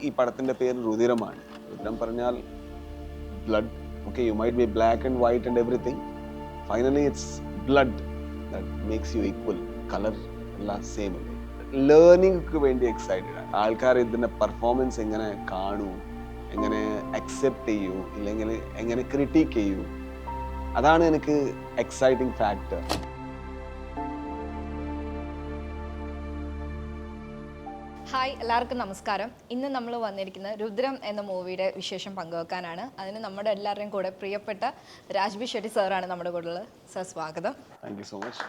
ഈ പടത്തിന്റെ പേര് രുധിരമാണ്. രുധിരം പറഞ്ഞാൽ blood. Okay, you might be black and white and everything. Finally, it's blood that makes you equal. Color എല്ലാം same അല്ലേ. Learning വേണ്ടി എക്സൈറ്റഡ് ആണ്. ആൾക്കാർ ഇതിന്റെ പെർഫോമൻസ് എങ്ങനെ കാണൂ, എങ്ങനെ അക്സെപ്റ്റ് ചെയ്യൂ, ഇല്ലെങ്കിൽ എങ്ങനെ ക്രിട്ടിക്ക് ചെയ്യൂ, അതാണ് എനിക്ക് എക്സൈറ്റിംഗ് ഫാക്ടർ. ഹായ്, എല്ലാവർക്കും നമസ്കാരം. ഇന്ന് നമ്മൾ വന്നിരിക്കുന്നത് രുദ്രം എന്ന മൂവിയുടെ വിശേഷം പങ്കുവെക്കാനാണ്. അതിന് നമ്മുടെ എല്ലാവരുടെയും കൂടെ പ്രിയപ്പെട്ട രാജ് ബി ഷെട്ടി സാറാണ് നമ്മുടെ കൂടെ ഉള്ളത്. സാർ, സ്വാഗതം. Thank you so much.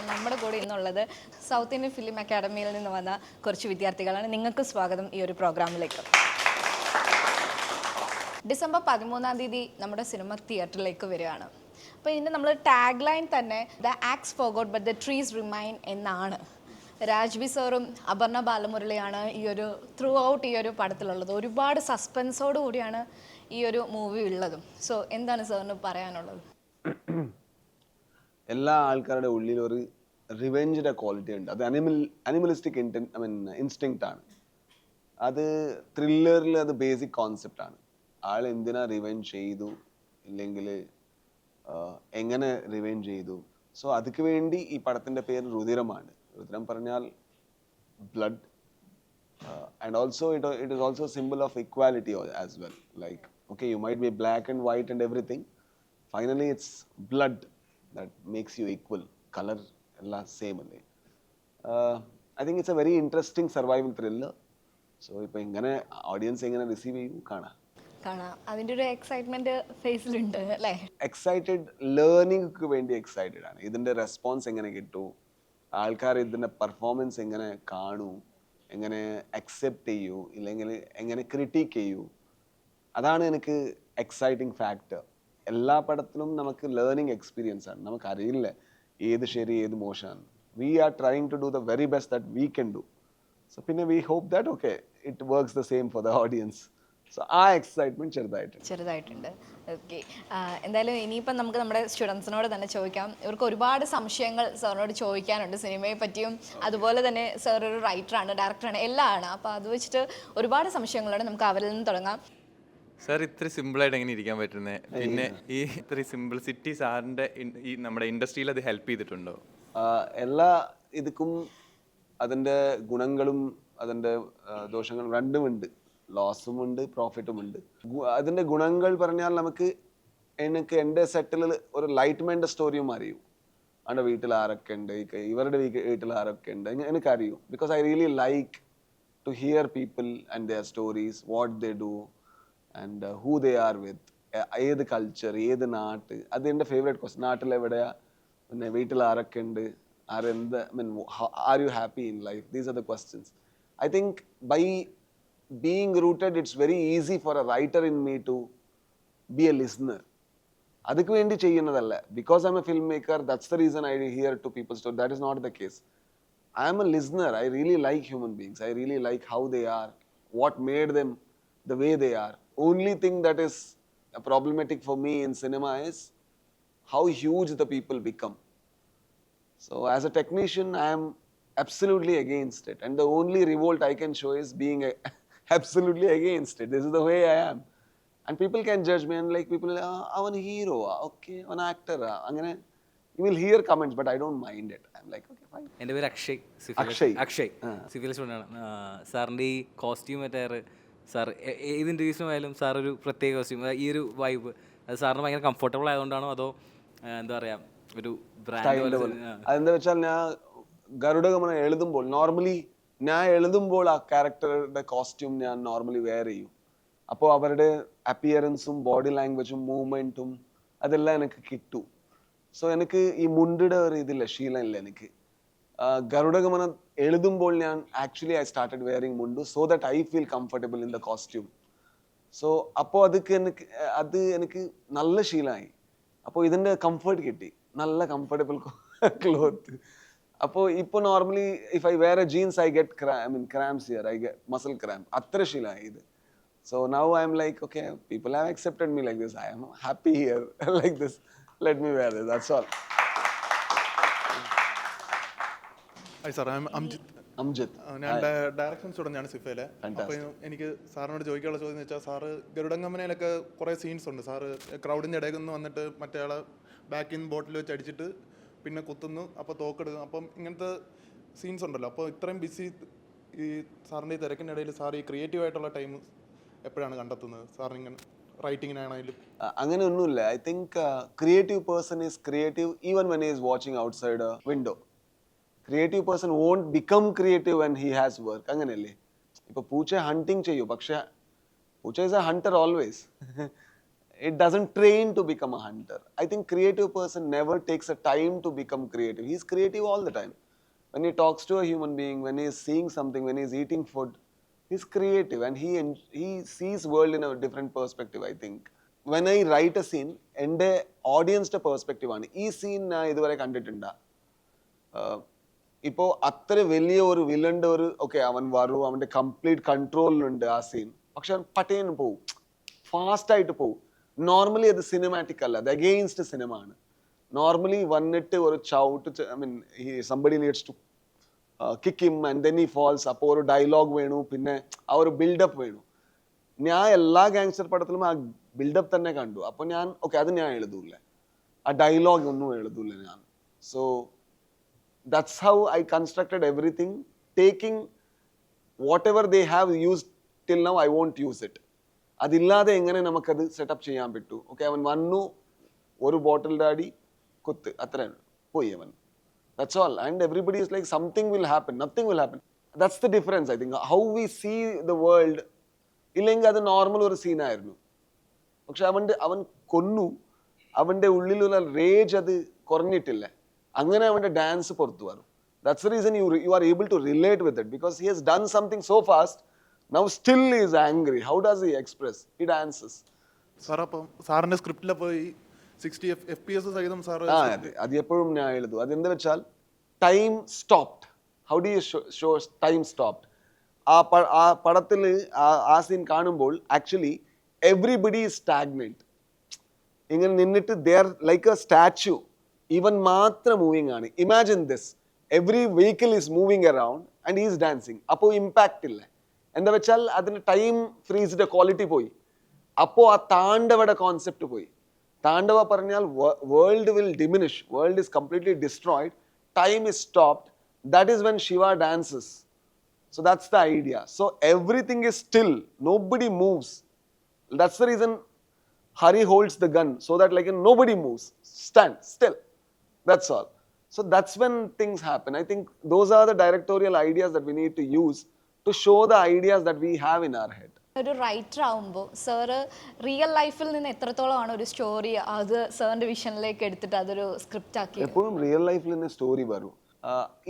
നമ്മുടെ കൂടെ ഇന്നുള്ളത് സൗത്ത് ഇന്ത്യൻ ഫിലിം അക്കാഡമിയിൽ നിന്ന് വന്ന കുറച്ച് വിദ്യാർത്ഥികളാണ്. നിങ്ങൾക്ക് സ്വാഗതം ഈ ഒരു പ്രോഗ്രാമിലേക്ക്. ഡിസംബർ 13 നമ്മുടെ സിനിമ തിയേറ്ററിലേക്ക് വരികയാണ്. അപ്പോൾ ഇതിൻ്റെ നമ്മൾ ടാഗ് ലൈൻ തന്നെ the axe forgot but the trees remain എന്നാണ്. രാജ് ബി സാറും അപർണ ബാലമുരളിയാണ് ഈ ഒരു ത്രൂ ഔട്ട് ഈ ഒരു പടത്തിലുള്ളത്. ഒരുപാട് സസ്പെൻസോട് കൂടിയാണ് ഈ ഒരു മൂവി ഉള്ളതും. സോ എന്താണ് സാറിന് പറയാനുള്ളത്? എല്ലാ ആൾക്കാരുടെ ഉള്ളിൽ ഒരു റിവെഞ്ചിന്റെ ക്വാളിറ്റി ഉണ്ട്. അത് അനിമലിസ്റ്റിക് ഇൻസ്റ്റിങ്ക്റ്റ് ആണ്. അത് ത്രില്ലറിൽ അത് ബേസിക് കോൺസെപ്റ്റ് ആണ്. ആൾ എന്തിനാ റിവെഞ്ച് ചെയ്തു, ഇല്ലെങ്കിൽ എങ്ങനെ റിവെഞ്ച് ചെയ്തു. സോ അതിക്ക് വേണ്ടി ഈ പടത്തിന്റെ പേര് രുധിരമാണ്. രുധിരം പറഞ്ഞാൽ blood, and also it is also a symbol of equality as well. Like, okay, you might be black and white and everything. Finally, it's blood that makes you equal. Color ella same alle. I think it's a very interesting survival thriller. So ipo ingane audience engane receive cheyu kana അതിൻ്റെ ഒരു excitement ഫേസിലുണ്ട് അല്ലേ? Excited, learning വേണ്ടി excited ആണ്. ഇതിന്റെ response എങ്ങനെ കിട്ടൂ, ആൾക്കാർ ഇതിന്റെ പെർഫോമൻസ് എങ്ങനെ കാണൂ, എങ്ങനെ അക്സെപ്റ്റ് ചെയ്യൂ, ഇല്ലെങ്കിൽ എങ്ങനെ ക്രിട്ടിക്ക് ചെയ്യൂ, അതാണ് എനിക്ക് എക്സൈറ്റിംഗ് ഫാക്ടർ. എല്ലാ പടത്തിലും നമുക്ക് ലേണിംഗ് എക്സ്പീരിയൻസ് ആണ്. നമുക്കറിയില്ല ഏത് ശരി ഏത് മോശമാണ്. We are trying to do the very best that we can do. So പിന്നെ we hope that okay it works the same for the audience. So ആ എക്സൈറ്റ്മെന്റ് ചെറുതായിട്ടുണ്ട്. ഓക്കെ, എന്തായാലും ഇനിയിപ്പം നമുക്ക് നമ്മുടെ സ്റ്റുഡൻസിനോട് തന്നെ ചോദിക്കാം. ഇവർക്ക് ഒരുപാട് സംശയങ്ങൾ സാറിനോട് ചോദിക്കാനുണ്ട് സിനിമയെ പറ്റിയും. അതുപോലെ തന്നെ സാർ ഒരു റൈറ്ററാണ്, ഡയറക്ടറാണ്, എല്ലാം ആണ്. അപ്പോൾ അത് വെച്ചിട്ട് ഒരുപാട് സംശയങ്ങളുണ്ട്. നമുക്ക് അവരിൽ നിന്ന് തുടങ്ങാം. സാർ, ഇത്ര സിമ്പിളായിട്ട് എങ്ങനെ ഇരിക്കാൻ പറ്റുന്നത്? പിന്നെ ഈ ഇത്ര സിംപ്ലിസിറ്റി സാറിൻ്റെ ഈ നമ്മുടെ ഇൻഡസ്ട്രിയിൽ അത് ഹെൽപ്പ് ചെയ്തിട്ടുണ്ടോ? എല്ലാ ഇതുക്കും അതിൻ്റെ ഗുണങ്ങളും അതിൻ്റെ ദോഷങ്ങളും രണ്ടുമുണ്ട്. ലോസും ഉണ്ട്, പ്രോഫിറ്റും ഉണ്ട്. അതിൻ്റെ ഗുണങ്ങൾ പറഞ്ഞാൽ എനിക്ക് എൻ്റെ സെറ്റിൽ ഒരു ലൈറ്റ്മെൻ്റെ സ്റ്റോറിയും അറിയൂ. അവൻ്റെ വീട്ടിൽ ആരൊക്കെ ഉണ്ട്, ഇവരുടെ വീട്ടിൽ ആരൊക്കെ ഉണ്ട്, എനിക്കറിയൂ. Because I really like to hear people and their stories, what they do and who they are with, ഏത് കൾച്ചർ, ഏത് നാട്ട്. അത് എൻ്റെ ഫേവറേറ്റ് ക്വസ്റ്റ്യൻ. നാട്ടിലെവിടെയാ, പിന്നെ വീട്ടിൽ ആരൊക്കെ ഉണ്ട്, ആരെന്ത്, are you happy in life? These are the questions. I think by being rooted, it's very easy for a writer in me to be a listener. adukku vendi cheyyunnadalla because I'm a filmmaker. That's the reason I hear to people's story. That is not the case. I am a listener. I really like human beings. I really like how they are, what made them the way they are. Only thing that is problematic for me in cinema is how huge the people become. So as a technician, I am absolutely against it, and the only revolt I can show is being absolutely against it. This is the way I am. And people can judge me and like people avan hero, okay, an actor, angane you will hear comments, but I don't mind it. I'm like, okay, fine. എൻ്റെ പേര് Akshay civil സ്റ്റുഡൻ്റാണ്. സാറിൻ്റെ ഈ costume attire, sir ഏത് ഇൻ്റർവ്യൂസിനുമായാലും sir ഒരു പ്രത്യേക costume, ഈ ഒരു vibe അത് സാറിന് ഭയങ്കര കംഫർട്ടബിൾ ആയതുകൊണ്ടാണോ അതോ എന്താ പറയുക ഒരു ബ്രാൻഡ്? അതെന്താ വെച്ചാൽ ഞാൻ ഗരുഡഗമനം എഴുതുമ്പോൾ ഞാൻ എഴുതുമ്പോൾ ആ ക്യാരക്ടറുടെ കോസ്റ്റ്യൂം ഞാൻ നോർമലി വെയർ ചെയ്യും. അപ്പോൾ അവരുടെ അപ്പിയറൻസും ബോഡി ലാംഗ്വേജും മൂവ്മെൻറ്റും അതെല്ലാം എനിക്ക് കിട്ടും. സോ എനിക്ക് ഈ മുണ്ടിയുടെ ഒരു ഇതില്ല, ശീലമില്ല എനിക്ക്. ഗരുഡഗമനം എഴുതുമ്പോൾ ഞാൻ I started wearing mundu so that I feel comfortable in the costume. So അപ്പോൾ അത് എനിക്ക് നല്ല ശീലമായി. അപ്പോൾ ഇതിൻ്റെ കംഫർട്ട് കിട്ടി, നല്ല കംഫർട്ടബിൾ ക്ലോത്ത്. അപ്പോൾ ഇപ്പോൾ normally if I wear a jeans I get cramps here, I get muscle cramp. അത്ര ശീലമായി ഇത്. So now I'm like, okay, people have accepted me like this. I am happy here like this. Let me wear this. That's all. Hi sir, I'm Amjit. Amjith. ഞാൻ direction student ആണ് സിഫയിലെ. അപ്പോൾ എനിക്ക് സാറിനോട് ചോദിക്കാനുള്ള ചോദ്യം എന്ന് വെച്ചാൽ, സാറ് ഗരുഡങ്കമ്മനയിലൊക്കെ കുറേ സീൻസ് ഉണ്ട്. സാറ് ക്രൗഡിൻ്റെ ഇടയിൽ നിന്ന് വന്നിട്ട് മറ്റേ ആളെ ബാക്കിൽ നിന്ന് ബോട്ടിൽ വെച്ച് അടിച്ചിട്ട് പിന്നെ കുത്തുന്നു, അപ്പോൾ തോക്കെടുക്കുന്നു. അപ്പം ഇങ്ങനത്തെ സീൻസ് ഉണ്ടല്ലോ. അപ്പോൾ ഇത്രയും ബിസി ഈ സാറിൻ്റെ ഈ തിരക്കിനിടയിൽ സാർ ഈ ക്രിയേറ്റീവ് ആയിട്ടുള്ള ടൈം എപ്പോഴാണ് കണ്ടെത്തുന്നത്? സാറിനിങ്ങനെ റൈറ്റിങ്ങിനാണെങ്കിലും അങ്ങനെ ഒന്നുമില്ല. I think creative person is creative even when is watching outside a window. Creative person won't become creative when he has work. അങ്ങനെയല്ലേ? ഇപ്പോൾ പൂച്ച ഹണ്ടിങ് ചെയ്യൂ, പക്ഷേ പൂച്ച is a hunter always. It doesn't train to become a hunter. I think creative person never takes a time to become creative. He's creative all the time. When he talks to a human being, when he is seeing something, when he is eating food, he's creative and he sees world in a different perspective, I think. When I write a scene, എൻ്റെ ഓഡിയൻസിൻ്റെ perspective ആണ്. ഈ scene ഞാൻ ഇതുവരെ കണ്ടിട്ടുണ്ടാ. ഇപ്പോൾ അത്ര വലിയ ഒരു വില്ലൻ്റെ ഒരു ഓക്കെ അവൻ വരും, അവൻ്റെ കംപ്ലീറ്റ് കൺട്രോളിലുണ്ട് ആ സീൻ, പക്ഷെ അവൻ പട്ടേന്ന് പോവും, ഫാസ്റ്റായിട്ട് പോവും. നോർമലി അത് സിനിമാറ്റിക് അല്ല, അത് അഗെയിൻസ്റ്റ് സിനിമ ആണ്. നോർമലി വന്നിട്ട് ഒരു ചവിട്ട്, I mean somebody needs to kick him and then he falls. അപ്പോൾ ഒരു ഡയലോഗ് വേണു, പിന്നെ ആ ഒരു ബിൽഡപ്പ് വേണു. ഞാൻ എല്ലാ ഗാങ്സ്റ്റർ പടത്തിലും ആ ബിൽഡപ്പ് തന്നെ കണ്ടു. അപ്പോൾ ഞാൻ ഓക്കെ അത് ഞാൻ എഴുതൂല, ആ ഡയലോഗ് ഒന്നും എഴുതൂല ഞാൻ. So that's how I constructed everything, taking whatever they have used till now I won't use it. അതില്ലാതെ എങ്ങനെ നമുക്കത് സെറ്റപ്പ് ചെയ്യാൻ പറ്റൂ? ഓക്കെ അവൻ വന്നു, ഒരു ബോട്ടിൽ ഡാഡി കുത്ത്, അത്രയാണ്, പോയി അവൻ. That's all. And everybody is like, something will happen, nothing will happen. That's the difference, I think. How we see the world, ഇല്ലെങ്കിൽ അത് നോർമൽ ഒരു സീനായിരുന്നു. പക്ഷെ അവൻ കൊന്നു, അവൻ്റെ ഉള്ളിലുള്ള റേജ് അത് കുറഞ്ഞിട്ടില്ല. അങ്ങനെ അവൻ്റെ ഡാൻസ് പുറത്തു വരും. That's the reason you are able to relate with it, because he has done something so fast, now still he is angry. How does he express? He dances. Sir അപ്പം സാറിൻ്റെ സ്ക്രിപ്റ്റിലപ്പോൾ ഈ 60 FPS സഹിതം sir അത് എപ്പോഴും ഞാൻ എഴുതും. അതെന്താ വെച്ചാൽ time stopped. How do you show time stopped? ആ പടത്തിൽ ആ സീൻ കാണുമ്പോൾ ആക്ച്വലി എവ്രിബഡി ഈസ് സ്റ്റാഗ്നന്റ്. ഇങ്ങനെ നിന്നിട്ട് they are like A statue. ഇവൻ മാത്രം മൂവിങ് ആണ്. Imagine this, every vehicle is moving around and is dancing. അപ്പോൾ ഇമ്പാക്റ്റ് ഇല്ല. എന്താ വെച്ചാൽ അതിന് ടൈം ഫ്രീസിന്റെ ക്വാളിറ്റി പോയി. അപ്പോൾ ആ താണ്ഡവയുടെ കോൺസെപ്റ്റ് പോയി. താണ്ഡവ പറഞ്ഞാൽ world will diminish, world is completely destroyed, time is stopped. That is when Shiva dances. So that's the idea. So everything is still, nobody moves. That's the reason Hari holds the gun, so that like nobody moves, stand still. That's all. So that's when things happen. I think those are the directorial ideas that we need to use to show the ideas that we have in our head. ഒരു writer ആവുമ്പോൾ sir real ലൈഫിൽ നിന്ന് എത്രത്തോളമാണ് ഒരു story അത് സാറിൻ്റെ വിഷനിലേക്ക് എടുത്തിട്ട് അതൊരു സ്ക്രിപ്റ്റ് ആക്കി? എപ്പോഴും റിയൽ ലൈഫിൽ നിന്ന് സ്റ്റോറി വരും,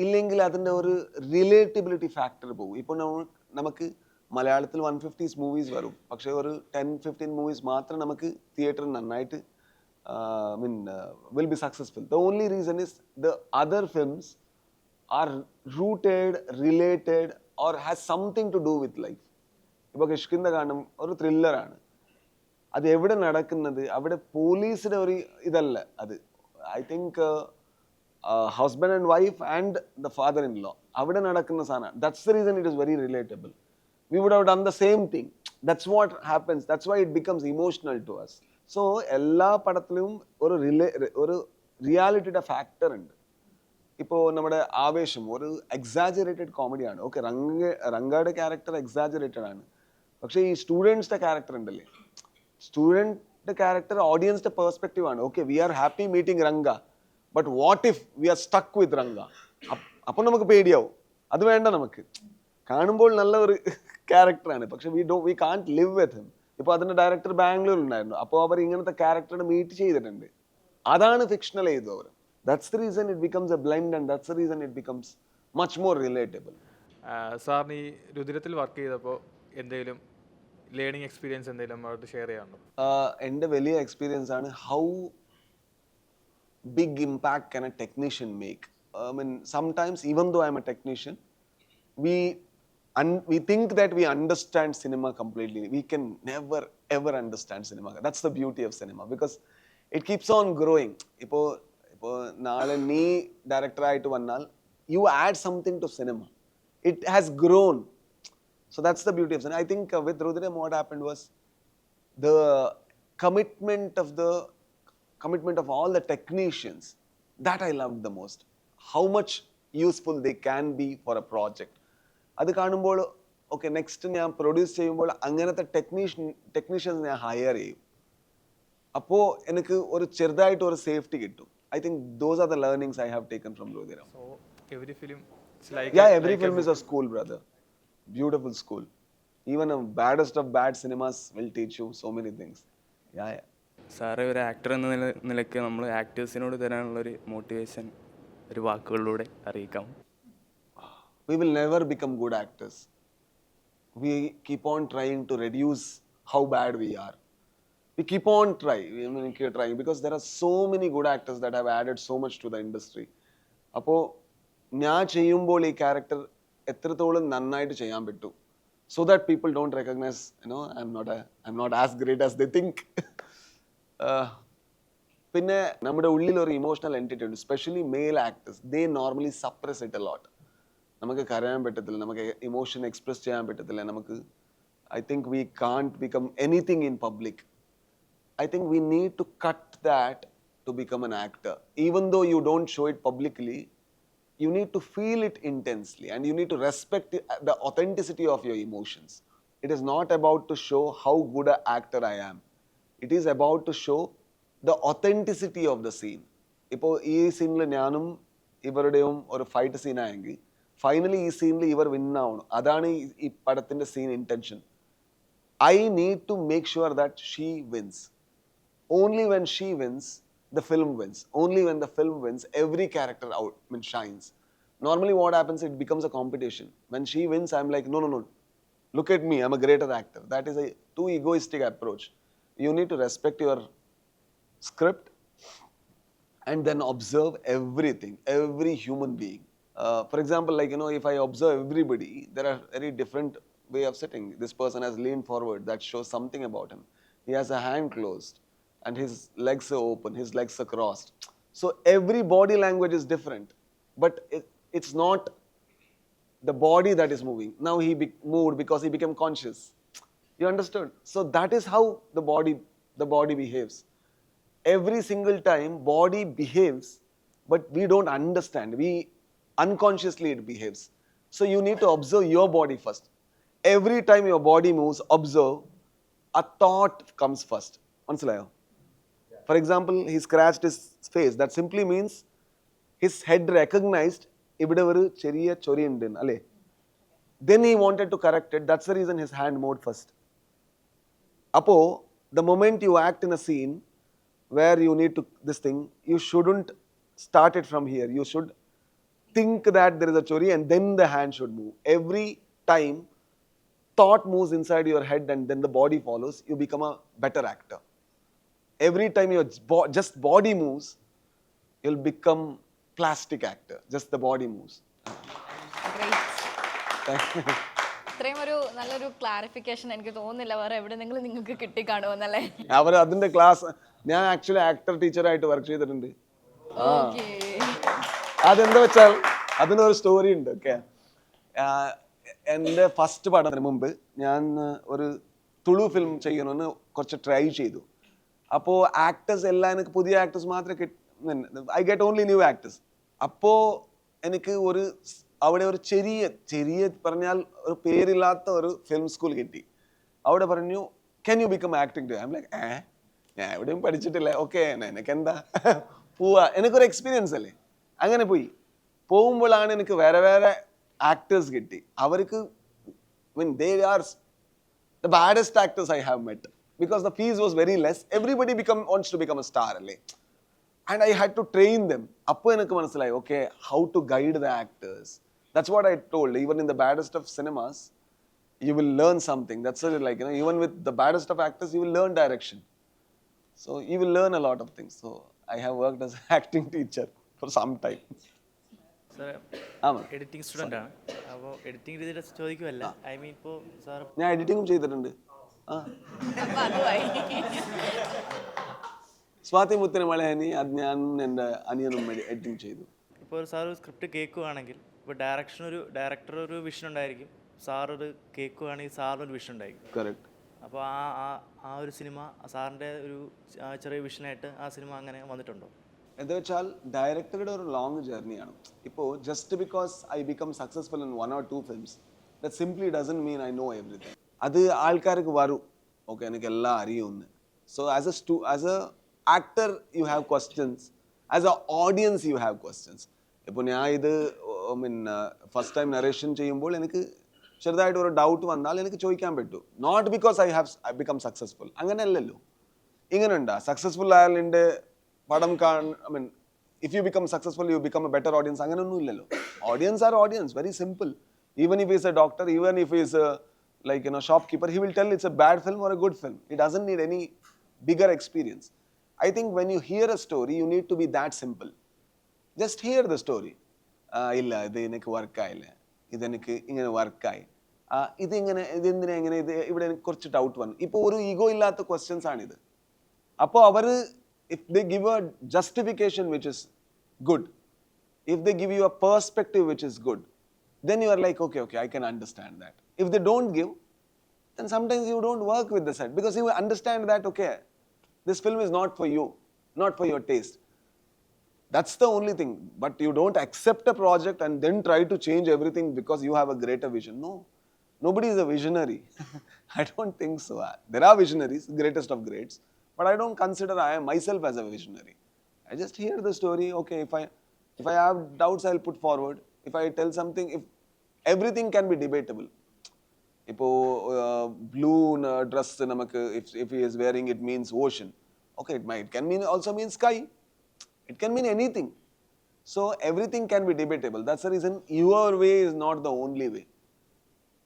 ഇല്ലെങ്കിൽ അതിൻ്റെ ഒരു റിലേറ്റബിലിറ്റി ഫാക്ടർ പോകും. ഇപ്പോൾ നമുക്ക് മലയാളത്തിൽ 150 മൂവീസ് വരും, പക്ഷേ ഒരു 10-15 മൂവീസ് മാത്രം നമുക്ക് തിയേറ്ററിൽ നന്നായിട്ട് will be successful. The only reason is the other films are rooted, related or has something to do with life. ഇപ്പോൾ കിഷ്കിന്ദ കാണും ഒരു ത്രില്ലറാണ്. അത് എവിടെ നടക്കുന്നത്? അവിടെ പോലീസിൻ്റെ ഒരു ഇതല്ല അത്. I think husband and wife and the father-in-law, avade nadakkunna sana. That's the reason it is very relatable. We would have done the same thing. That's what happens. That's why it becomes emotional to us. So ella padathilum oru reality factor undu. ഇപ്പോൾ നമ്മുടെ ആവേശം ഒരു exaggerated കോമഡിയാണ്. Okay, രംഗയുടെ character exaggerated ആണ്, പക്ഷേ ഈ സ്റ്റുഡൻസിൻ്റെ character ഉണ്ടല്ലേ, സ്റ്റുഡൻറ്റിൻ്റെ ക്യാരക്ടർ ഓഡിയൻസിൻ്റെ പെർസ്പെക്റ്റീവ് ആണ്. Okay, we are happy meeting Ranga, but what if we are stuck with Ranga? അപ്പോൾ നമുക്ക് പേടിയാവും. അത് വേണ്ട, നമുക്ക് കാണുമ്പോൾ നല്ല ഒരു ക്യാരക്ടറാണ്, പക്ഷെ we can't live with him. ഇപ്പോൾ അതിൻ്റെ ഡയറക്ടർ ബാംഗ്ലൂർ ഉണ്ടായിരുന്നു, അപ്പോൾ അവർ ഇങ്ങനത്തെ ക്യാരക്ടറിനെ മീറ്റ് ചെയ്തിട്ടുണ്ട്. അതാണ് ഫിക്ഷണൽ ചെയ്തു അവർ. That's the reason it becomes a blend, and that's the reason it becomes much more relatable. സാറിന് ഈ രുദ്രത്തിൽ വർക്ക് ചെയ്തപ്പോൾ എന്തെങ്കിലും ലേണിംഗ് എക്സ്പീരിയൻസ് എന്തെങ്കിലും അവർക്ക് ഷെയർ ചെയ്യാനുണ്ടോ? എൻ്റെ വലിയ എക്സ്പീരിയൻസ് ആണ് how big impact can a technician make. I mean, sometimes even though I'm a technician, we think that we understand cinema completely. We can never ever understand cinema. That's the beauty of cinema, because it keeps on growing. ഇപ്പോൾ നാളെ നീ ഡയറക്ടറായിട്ട് വന്നാൽ you add something to cinema. it has grown. So that's the beauty of cinema. I think with Rudhiram what happened was the commitment of all the technicians, that I loved the most. How much useful they can be for a project. അത് കാണുമ്പോൾ okay next ഞാൻ produce ചെയ്യുമ്പോൾ അങ്ങനത്തെ technicians ഞാൻ higher ചെയ്യും. അപ്പോൾ എനിക്ക് ഒരു ചെറുതായിട്ട് ഒരു സേഫ്റ്റി കിട്ടും. I think those are the learnings I have taken from Rudhiram. So every film, it's like Every film is a school, brother. Beautiful school. Even the baddest of bad cinemas will teach you so many things. Yeah. Sir ഒരു actor എന്ന നിലയ്ക്ക് നമ്മൾ ആക്ടേഴ്സിനോട് തരാനുള്ളൊരു motivation ഒരു വാക്കുകളിലൂടെ അറിയിക്കാം. We will never become good actors. We keep on trying to reduce how bad we are. We keep on trying because there are so many good actors that have added so much to the industry. അപ്പോൾ ഞാൻ ചെയ്യുമ്പോൾ ഈ character എത്രത്തോളം നന്നായിട്ട് ചെയ്യാൻ പറ്റും, so that people don't recognize, I'm not as great as they think. പിന്നെ നമ്മുടെ ഉള്ളിൽ ഒരു ഇമോഷണൽ എൻറ്റിറ്റി ഉണ്ട്, specially male actors. They normally suppress it a lot. നമുക്ക് കരയാൻ പറ്റത്തില്ല, നമുക്ക് ഇമോഷൻ എക്സ്പ്രസ് ചെയ്യാൻ പറ്റത്തില്ല, നമുക്ക് I think we can't become anything in public. I think we need to cut that to become an actor. Even though you don't show it publicly, you need to feel it intensely and you need to respect the authenticity of your emotions. It is not about to show how good an actor I am. It is about to show the authenticity of the scene. ഇപ്പോൾ ഈ സീനിൽ ഞാനും ഇവരുടെയും ഒരു fight scene ആയെങ്കിൽ finally ഈ സീനിൽ ഇവർ win ആവണം. അതാണ് ഈ പടത്തിൻ്റെ scene intention. I need to make sure that she wins. Only when she wins, the film wins. Only when the film wins, every character shines. Normally what happens, it becomes a competition. When she wins, I'm like, no. Look at me, I'm a greater actor. That is a too egoistic approach. You need to respect your script and then observe everything, every human being. For example, if I observe everybody, there are very different way of sitting. This person has leaned forward, that shows something about him. He has a hand closed and his legs are open, his legs are crossed. So every body language is different, but it's not the body that is moving. Now he moved because he became conscious. You understood? So that is how the body behaves. Every single time body behaves, but we don't understand. We unconsciously it behaves. So you need to observe your body first. Every time your body moves, observe, a thought comes first. മനസ്സിലായോ? For example, he scratched his face. That simply means his head recognized ഇവിടെ ഒരു ചെറിയ ചൊറി ഉണ്ട് അല്ലേ. Then he wanted to correct it. That's the reason his hand moved first. അപ്പോൾ the moment you act in a scene where you need to this thing, you shouldn't start it from here. You should think that there is a chori and then the hand should move. Every time thought moves inside your head and then the body follows, you become a better actor. Every time your just body moves, you'll become plastic actor. Just the body moves. ഇത്രയും ഒരു നല്ലൊരു clarification എനിക്ക് തോന്നുന്നില്ല വേറെ എവിടെയെങ്കിലും നിങ്ങൾക്ക് കിട്ടിക്കാണുമെന്നല്ലേ. അവർ അതിന്റെ class ഞാൻ ആക്ച്വലി ആക്ടർ ടീച്ചറായിട്ട് വർക്ക് ചെയ്തിട്ടുണ്ട്. അതെന്താ വെച്ചാൽ അതിനൊരു സ്റ്റോറി ഉണ്ട്. ഓക്കെ, എൻ്റെ ഫസ്റ്റ് പടത്തിന് മുമ്പ് ഞാൻ ഒരു തുളു ഫിലിം ചെയ്യണമെന്ന് കുറച്ച് ട്രൈ ചെയ്തു. അപ്പോൾ ആക്ടേഴ്സ് എല്ലാം എനിക്ക് പുതിയ ആക്ടേഴ്സ് മാത്രമേ I get only new actors. അപ്പോൾ എനിക്ക് അവിടെ ഒരു ചെറിയ പറഞ്ഞാൽ ഒരു പേരില്ലാത്ത ഒരു ഫിലിം സ്കൂൾ കിട്ടി. അവിടെ പറഞ്ഞു can you become acting. I M like ഞാൻ എവിടെയും പഠിച്ചിട്ടില്ല. ഓക്കെ, എനിക്കെന്താ പോവാ, എനിക്കൊരു എക്സ്പീരിയൻസ് അല്ലേ. അങ്ങനെ പോകുമ്പോഴാണ് എനിക്ക് വേറെ ആക്ടേഴ്സ് കിട്ടി. അവർക്ക് they are the baddest actors I have met because the fees was very less. Everybody wants to become a star alle, and I had to train them. Appo enakku manasilai, okay, how to guide the actors. That's what I told. Even in the baddest of cinemas, you will learn something. That's it, even with the baddest of actors, you will learn direction. So you will learn a lot of things. So I have worked as an acting teacher for some time. Editing student ആണ്. അപ്പോൾ editing രീതിയിൽ ചോദിക്കുമല്ല, I mean ഇപ്പോൾ sir ഞാൻ എഡിറ്റിംഗും ചെയ്തിട്ടുണ്ട്. സ്വാതി മുത്തിന് മലയാനി അത് ഞാൻ എൻ്റെ അനിയനും എഡിറ്റിംഗ് ചെയ്തു. ഇപ്പോൾ സാർ ഒരു സ്ക്രിപ്റ്റ് കേൾക്കുകയാണെങ്കിൽ ഇപ്പോൾ ഡയറക്ടർ ഒരു വിഷൻ ഉണ്ടായിരിക്കും, സാറൊരു കേൾക്കുകയാണെങ്കിൽ സാറിനൊരു വിഷൻ ഉണ്ടായിരിക്കും. കറക്റ്റ്. അപ്പോൾ ആ ഒരു സിനിമ സാറിൻ്റെ ഒരു ചെറിയ വിഷനായിട്ട് ആ സിനിമ അങ്ങനെ വന്നിട്ടുണ്ടോ? എന്താ വെച്ചാൽ ഡയറക്ടറുടെ ഒരു ലോങ് ജേർണിയാണ്. ഇപ്പോൾ just because I become successful in 1 or 2 films that simply doesn't mean I know everything. അത് ആൾക്കാർക്ക് വരും, ഓക്കെ എനിക്ക് എല്ലാം അറിയുമെന്ന്. So as a actor you have questions, as a audience you have questions. ഇപ്പോൾ ഞാൻ ഇത് ഫസ്റ്റ് ടൈം നറേഷൻ ചെയ്യുമ്പോൾ എനിക്ക് ചെറുതായിട്ട് ഒരു ഡൗട്ട് വന്നാൽ എനിക്ക് ചോദിക്കാൻ പറ്റും. Not because I become successful, അങ്ങനെയല്ലല്ലോ. ഇങ്ങനെ ഉണ്ടാ സക്സസ്ഫുൾ ആയാലിൻ്റെ പടം if you become successful, you become a better audience. അങ്ങനെയൊന്നും ഇല്ലല്ലോ. Audience are audience, very simple. Even if he is a doctor, even if he is a shopkeeper, he will tell it's a bad film or a good film. He doesn't need any bigger experience. I think when you hear a story, you need to be that simple. Just hear the story. ഇല്ല ഇത് എനിക്ക് വർക്കായില്ല, ഇതെനിക്ക് ഇങ്ങനെ വർക്കായി, ഇതെന്തിനാ ഇങ്ങനെ, ഇവിടെ എനിക്ക് കുറച്ച് ഡൗട്ട് വന്നു. ഇപ്പോൾ ഒരു ഈഗോ ഇല്ലാത്ത ക്വസ്റ്റ്യൻസ് ആണിത്. അപ്പോൾ അവർ if they give a justification which is good, if they give you a perspective which is good, then you are like, okay, I can understand that. If they don't give, then sometimes you don't work with the set because you understand that, okay, this film is not for you, not for your taste. That's the only thing. But you don't accept a project and then try to change everything because you have a greater vision. No, nobody is a visionary. I don't think so. There are visionaries, greatest of greats. But I don't consider I am myself as a visionary. I just hear the story. Okay, if I have doubts, I'll put forward. If I tell something, if everything can be debatable. Ipo blue dress namakku, if he is wearing it means ocean. Okay, it can mean also mean sky. It can mean anything. So everything can be debatable. That's the reason your way is not the only way.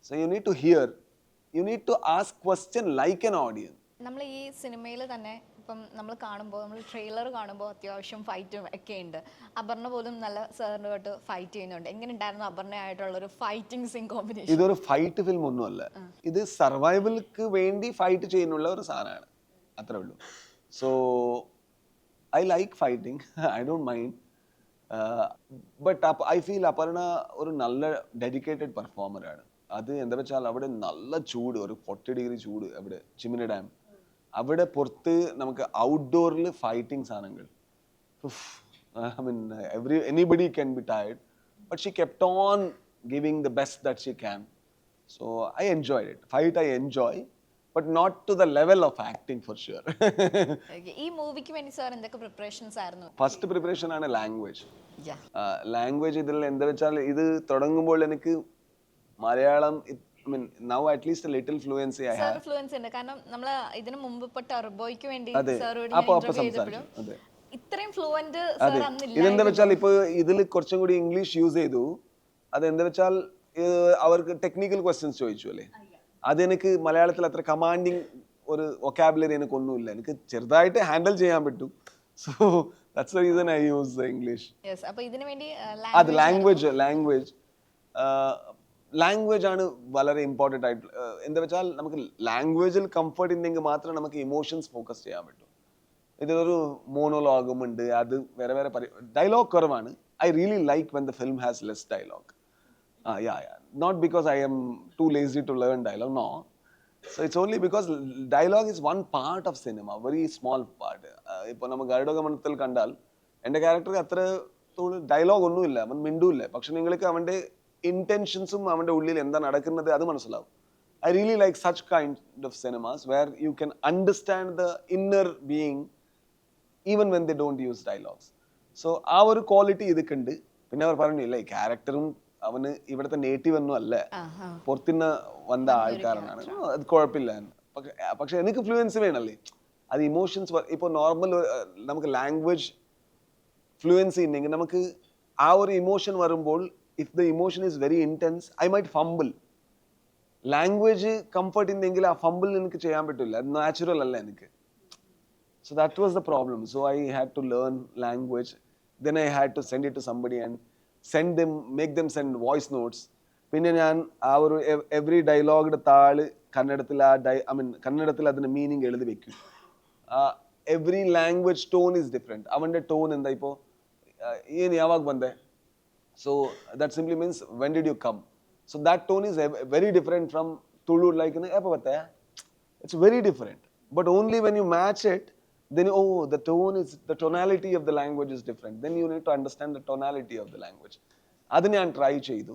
So you need to hear. You need to ask question like an audience. നമ്മൾ ഈ സിനിമയിൽ തന്നെ ഇപ്പം നമ്മൾ കാണുമ്പോൾ, നമ്മൾ trailer കാണുമ്പോൾ അത്യാവശ്യം ഫൈറ്റും ഒക്കെ ഉണ്ട്. അപർണ പോലും നല്ല സാറിനോട്ട് ഫൈറ്റ് ചെയ്യുന്നുണ്ട്. എങ്ങനെ ഉണ്ടായിരുന്നു അപർണയായിട്ടുള്ളൊരു ഫൈറ്റിംഗ് സീൻ കോമ്പിനേഷൻ? ഇതൊരു ഫൈറ്റ് ഫിലിം ഒന്നുമല്ല, ഇത് സർവൈവൽക്ക് വേണ്ടി ഫൈറ്റ് ചെയ്യുന്നുള്ള ഒരു സാധനമാണ്, അത്രേ ഉള്ളൂ. So I like fighting, I don't mind. But I feel Aparna ഒരു നല്ല ഡെഡിക്കേറ്റഡ് പെർഫോമറാണ്. അത് എന്താ വെച്ചാൽ അവിടെ നല്ല ചൂട്, ഒരു 40 ഡിഗ്രി ചൂട് അവിടെ ചിമിനി ഡാം, അവിടെ പുറത്ത് നമുക്ക് ഔട്ട്ഡോറിൽ ഫൈറ്റിംഗ് സാധനങ്ങൾ. I mean, anybody can be tired, but she kept on giving the best that she can. So I enjoyed it. Fight I enjoy, but not to the level of acting for sure. ഈ മൂവിക്ക് വേണ്ടി sir എന്തൊക്കെ preparations ആയിരുന്നു? First preparation ആണ് language. Language ഇതിൽ എന്താ വെച്ചാൽ ഇത് തുടങ്ങുമ്പോൾ എനിക്ക് Malayalam, I mean, now at least a little fluency I have. Fluency ഉണ്ട്, കാരണം നമ്മൾ ഇതിനു മുമ്പ് ഇപ്പൊ ടർബോയ്ക്ക് വേണ്ടി സാറോട് അപ്പോൾ ഇന്റർവ്യൂ ചെയ്തപ്പോഴും അതെ ഇത്രയും ഫ്ലുവന്റ് സാർ അന്നില്ല. ഇതെന്താ വെച്ചാൽ ഇപ്പോൾ ഇതിൽ കുറച്ചും കൂടി ഇംഗ്ലീഷ് യൂസ് ചെയ്തു. അതെന്താ വെച്ചാൽ അവർക്ക് ടെക്നിക്കൽ ക്വസ്റ്റ്യൻസ് ചോദിച്ചു അല്ലേ, അതെനിക്ക് മലയാളത്തിൽ അത്ര കമാൻഡിങ് ഒരു വൊക്കാബുലറി എനിക്കൊന്നുമില്ല, എനിക്ക് ചെറുതായിട്ട് ഹാൻഡിൽ ചെയ്യാൻ പറ്റും. So that's the reason I use the English. അപ്പോൾ ഇതിനു വേണ്ടി അത് ലാംഗ്വേജ് ആണ് വളരെ ഇമ്പോർട്ടൻ്റ് ആയിട്ട്. എന്താ വെച്ചാൽ നമുക്ക് ലാംഗ്വേജിൽ കംഫർട്ട് ഉണ്ടെങ്കിൽ മാത്രമേ നമുക്ക് ഇമോഷൻസ് ഫോക്കസ് ചെയ്യാൻ പറ്റൂ. ഇതിലൊരു മോണോലോഗും ഉണ്ട്, അത് വേറെ വേറെ ഡയലോഗ് കുറവാണ്. I really like when the film has less dialogue. Not because I am too lazy to learn dialogue, no. So it's only because dialogue is one part of cinema, very small part. ഇപ്പോൾ നമ്മൾ ഗരുഡഗമനത്തിൽ കണ്ടാൽ എൻ്റെ ക്യാരക്ടർക്ക് അത്ര dialogue ഒന്നുമില്ല, അവൻ മിണ്ടുമില്ല, പക്ഷെ നിങ്ങൾക്ക് അവൻ്റെ intentions avante ullil endha nadakkunnathu adu manasilavu. I really like such kind of cinemas where you can understand the inner being even when they don't use dialogues. So aa oru quality idukkundu. Pinne avar parayunnilla ee character avanu ivadathe native onnu alla, porthinna vanda aalkarananu, adu koyappilla. പക്ഷെ എനിക്ക് fluency വേണമല്ലേ, അത് emotions. ഇപ്പോൾ normal നമുക്ക് language fluency ഉണ്ടെങ്കിൽ നമുക്ക് ആ ഒരു ഇമോഷൻ വരുമ്പോൾ, if the emotion is very intense, I might fumble. Language comfort indenkil aa fumble enakku cheyan pattilla, ad natural alla enakku. So that was the problem. So I had to learn language, then I had to send it to somebody and make them send voice notes. Pinne njan aa oru every dialogue ide taal kannadathil kannadathil adine meaning eludi vekkum. Every language tone is different. Avante tone endha ipo yen yavag bande, So that simply means when did you come. So that tone is very different from Tulu, like "Epa bataya." It's very different. But only when you match it, then the tone is, the tonality of the language is different. Then you need to understand the tonality of the language. അത് ഞാൻ try ചെയ്തു.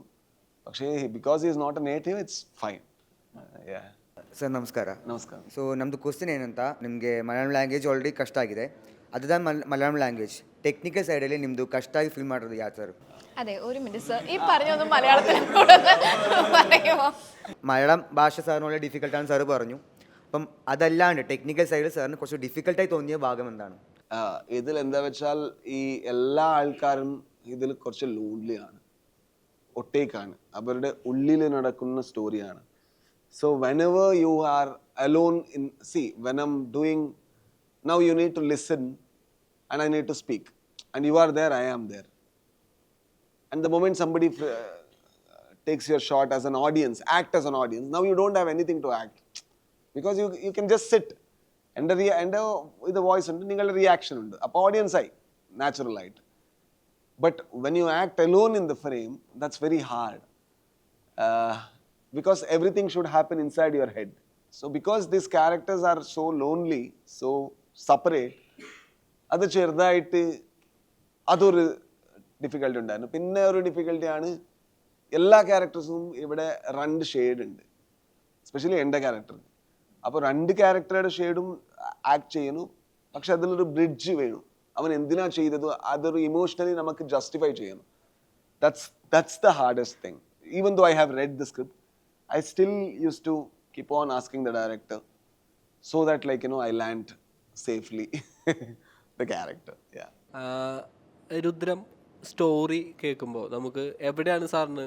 പക്ഷേ because he is not a native, it's fine. Yeah. Sir ನಮಸ್ಕಾರ. ನಮಸ್ಕಾರ. So ನಮ್ಮದು question ಏನಂತ, ನಿಮಗೆ Malayalam language already ಕಷ್ಟ ಆಗಿದೆ, ಅದಾದ ಮಲಯಾಳಂ ಲ್ಯಾಂಗ್ವೇಜ್ ಟೆಕ್ನಿಕಲ್ ಸೈಡಲ್ಲಿ ನಿಮ್ಮದು ಕಷ್ಟವಾಗಿ ಫೀಲ್ ಮಾಡೋದು ಯಾವ ಸರ್? അതെ, ഒരു മിനിറ്റ് സർ, ഈ പറഞ്ഞൊന്നും മലയാളത്തിൽ കൂടെ പറയുമോ? മലയാളം ഭാഷ സാറിന് വളരെ ഡിഫിക്കൽട്ടാണ് സാറ് പറഞ്ഞു. അപ്പം അതല്ലാണ്ട് ടെക്നിക്കൽ സൈഡിൽ സാറിന് കുറച്ച് ഡിഫിക്കൽട്ടായി തോന്നിയ ഭാഗം എന്താണ്? ഇതിൽ എന്താ വെച്ചാൽ ഈ എല്ലാ ആൾക്കാരും ഇതിൽ കുറച്ച് ലോൺലിയാണ്, ഒറ്റയ്ക്കാണ്, അവരുടെ ഉള്ളിൽ നടക്കുന്ന സ്റ്റോറിയാണ്. So whenever you are alone in, see, when I'm doing, now you need to listen and I need to speak. And you are there, I am there. And the moment somebody takes your shot as an audience, act as an audience, now you don't have anything to act. Because you can just sit. And the voice, and reaction. Up audience eye, natural light. But when you act alone in the frame, that's very hard. Because everything should happen inside your head. So because these characters are so lonely, so separate, അത് ചെറുതായിട്ട് അതൊരു difficulty ഉണ്ടായിരുന്നു. പിന്നെ ഒരു ഡിഫിക്കൽട്ടിയാണ്, എല്ലാ ക്യാരക്ടേഴ്സും ഇവിടെ 2 shade ഉണ്ട്, especially എൻ്റെ ക്യാരക്ടർ. അപ്പോൾ 2 ക്യാരക്ടറുടെ ഷെയ്ഡും ആക്ട് ചെയ്യുന്നു. പക്ഷെ അതിലൊരു ബ്രിഡ്ജ് വേണം. അവൻ എന്തിനാ ചെയ്തത് അതൊരു ഇമോഷണലി നമുക്ക് ജസ്റ്റിഫൈ ചെയ്യണം. That's the hardest thing. Even though I have read the script, I still used to keep on asking the director so that, like, I land safely the character. Yeah. Rudram story കേൾക്കുമ്പോൾ നമുക്ക് എവിടെയാണ് സാറിന്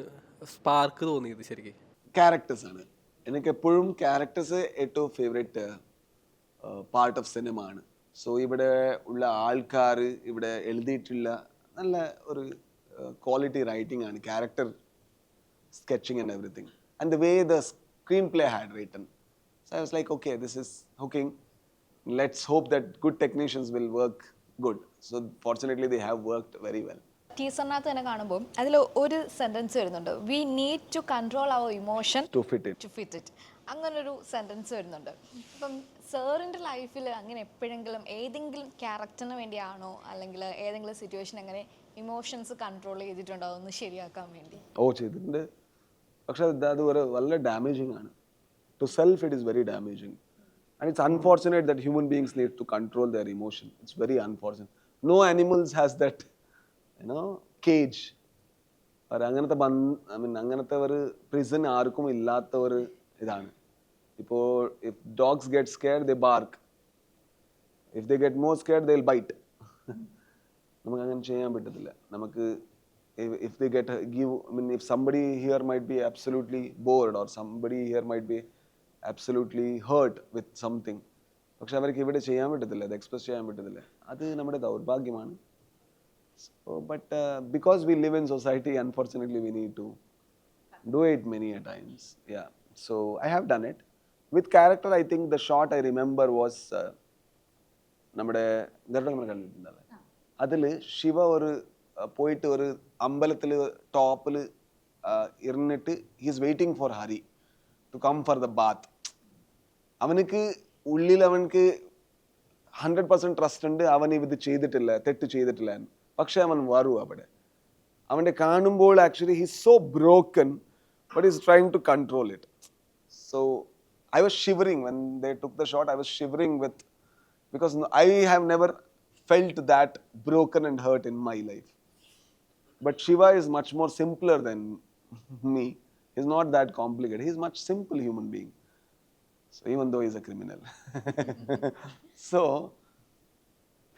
spark തോന്നിയത്? ശരിക്കും characters ആണ് എനിക്ക് എപ്പോഴും. Characters ഏറ്റവും ഫേവറേറ്റ് പാർട്ട് ഓഫ് സിനിമ ആണ്. സോ ഇവിടെ ഉള്ള ആൾക്കാർ, ഇവിടെ എഴുതിയിട്ടുള്ള നല്ല ഒരു ക്വാളിറ്റി റൈറ്റിംഗ് ആണ്, character sketching and everything, and the way the screenplay had written. So I was like, okay, this is hooking. Let's hope that good technicians will work good. So fortunately they have worked very well. ടീച്ചറിനകത്ത് തന്നെ കാണുമ്പോൾ അതിൽ ഒരു sentence വരുന്നുണ്ട്, we need to control our emotion To fit it. To fit it. അങ്ങനൊരു sentence വരുന്നുണ്ട്. അപ്പം സാറിൻ്റെ ലൈഫിൽ അങ്ങനെ എപ്പോഴെങ്കിലും ഏതെങ്കിലും ക്യാരക്ടറിന് വേണ്ടിയാണോ അല്ലെങ്കിൽ ഏതെങ്കിലും സിറ്റുവേഷൻ അങ്ങനെ ഇമോഷൻസ് കൺട്രോൾ ചെയ്തിട്ടുണ്ടോ ഒന്ന് ശരിയാക്കാൻ വേണ്ടി? ചെയ്തിട്ടുണ്ട്. പക്ഷെ അത് ഒരു വളരെ ഡാമേജിങ് ആണ്. To self it is very damaging. And it's unfortunate that human beings need to control their emotion. It's very unfortunate. No animals has that cage. അങ്ങനത്തെ അങ്ങനത്തെ ഒരു പ്രിസൺ ആർക്കും ഇല്ലാത്ത ഒരു ഇതാണ്. ഇപ്പോൾ if dogs get scared they bark, if they get more scared they will bite. നമുക്ക് അങ്ങനെ ചെയ്യാൻ പറ്റത്തില്ല. നമുക്ക് if they if somebody here might be absolutely bored or somebody here might be absolutely hurt with something, പക്ഷെ അവർക്ക് ഇവിടെ ചെയ്യാൻ പറ്റത്തില്ല, അത് എക്സ്പ്രസ് ചെയ്യാൻ പറ്റത്തില്ല. അത് നമ്മുടെ ദൗർഭാഗ്യമാണ്. But because we live in society, unfortunately we need to do it many a times. Yeah, so I have done it with character. I think the shot I remember was നമ്മുടെ ഗരുഡഗമന കണ്ടിട്ടുണ്ടല്ലേ, അതിൽ ശിവ ഒരു പോയിട്ട് ഒരു അമ്പലത്തിൽ ടോപ്പിൽ ഇരുന്നിട്ട് he's waiting for Hari to come for the bath. അവനക്ക് ഉള്ളിൽ അവനക്ക് 100% ട്രസ്റ്റ് ഉണ്ട്, അവൻ ഇത് ചെയ്തിട്ടില്ല, തെറ്റ് ചെയ്തിട്ടില്ല. പക്ഷെ അവൻ വരും അവിടെ. അവൻ്റെ കാണുമ്പോൾ actually he's so broken, but is trying to control it. So I was shivering when they took the shot. I was shivering with, because I have never felt that broken and hurt in my life. But Shiva is much more simpler than me. He's not that complicated. He's much simple human being. So even though he's a criminal. So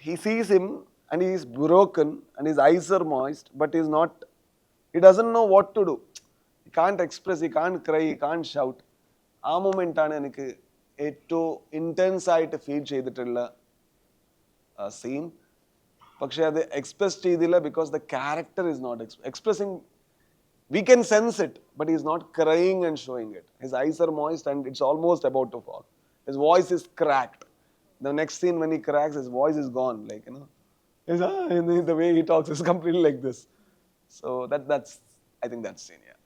he sees him and he is broken and his eyes are moist, but he doesn't know what to do. He can't express, he can't cry, he can't shout. ആ മൊമെൻ്റാണ് എനിക്ക് ഏറ്റവും intense ആയിട്ട് feel ചെയ്തിട്ടുള്ള scene. പക്ഷെ അത് express ചെയ്തില്ല, because the character is not expressing. We can sense it, but is not crying and showing it. His eyes are moist and it's almost about to fall. His voice is cracked. The next scene when he cracks, his voice is gone. Like, the way he talks is completely like this. So that's I think that's scene, yeah.